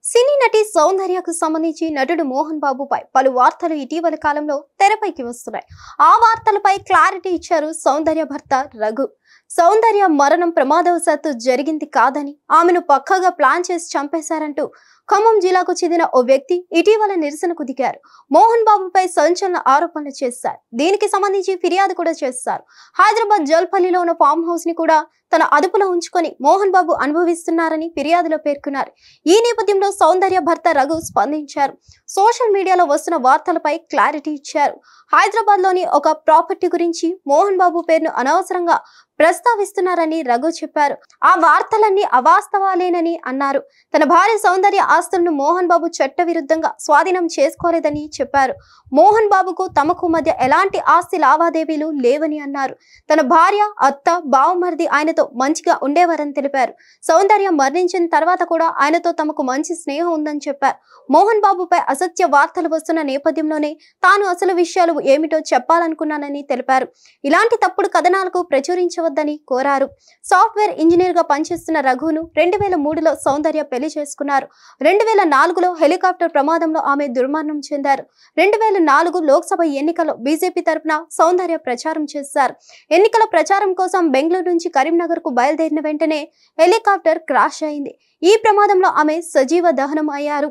సినీ నటి సౌందర్యకు సంబంధించి నటుడు మోహన్ బాబుపై పలు వార్తలు ఇటీవల కాలంలో తెరపైకి వస్తున్నాయి. ఆ వార్తలపై క్లారిటీ ఇచ్చారు సౌందర్య భర్త రఘు. సౌందర్య మరణం ప్రమాదవశాత్తు జరిగింది కాదని, ఆమెను పక్కగా ప్లాన్ చేసి చంపేశారంటూ ఖమ్మం జిల్లాకు చెందిన ఓ వ్యక్తి ఇటీవల నిరసనకు దిగారు. మోహన్ బాబుపై సంచలన ఆరోపణలు చేశారు. దీనికి సంబంధించి ఫిర్యాదు కూడా చేశారు. హైదరాబాద్ జల్పల్లిలో ఉన్న ఫామ్ హౌస్ ని కూడా తన అదుపులో ఉంచుకొని మోహన్ బాబు అనుభవిస్తున్నారని ఫిర్యాదులో పేర్కొన్నారు. ఈ నేపథ్యంలో సౌందర్య భర్త రఘు స్పందించారు. సోషల్ మీడియాలో వస్తున్న వార్తలపై క్లారిటీ ఇచ్చారు. హైదరాబాద్ లోని ఒక ప్రాపర్టీ గురించి మోహన్ బాబు పేరును అనవసరంగా ప్రస్తావిస్తున్నారని రఘు చెప్పారు. ఆ వార్తలన్నీ అవాస్తవాలేనని అన్నారు. తన భార్య సౌందర్య ఆస్తులను మోహన్ బాబు చట్టవిరుద్ధంగా స్వాధీనం చేసుకోలేదని చెప్పారు. మోహన్ బాబుకు తమకు మధ్య ఎలాంటి ఆస్తి లావాదేవీలు లేవని అన్నారు. తన భార్య, అత్త, బావమరిది ఆయనతో మంచిగా ఉండేవారని తెలిపారు. సౌందర్య మరణించిన తర్వాత కూడా ఆయనతో తమకు మంచి స్నేహం ఉందని చెప్పారు. మోహన్ బాబుపై అసత్య వార్తలు వస్తున్న నేపథ్యంలోనే తాను అసలు విషయాలు ఏమిటో చెప్పాలనుకున్నానని తెలిపారు. ఇలాంటి తప్పుడు కథనాలకు ప్రచురించవద్దని కోరారు. సాఫ్ట్వేర్ ఇంజనీర్ గా పనిచేస్తున్న రఘును 2003లో సౌందర్య పెళ్లి చేసుకున్నారు. 2004లో హెలికాప్టర్ ప్రమాదంలో ఆమె దుర్మరణం చెందారు. 2004 లోక్సభ ఎన్నికల్లో బీజేపీ తరఫున సౌందర్య ప్రచారం చేశారు. ఎన్నికల ప్రచారం కోసం బెంగళూరు నుంచి కరీంనగర్ కు బయలుదేరిన వెంటనే హెలికాప్టర్ క్రాష్ అయింది. ఈ ప్రమాదంలో ఆమె సజీవ దహనం అయ్యారు.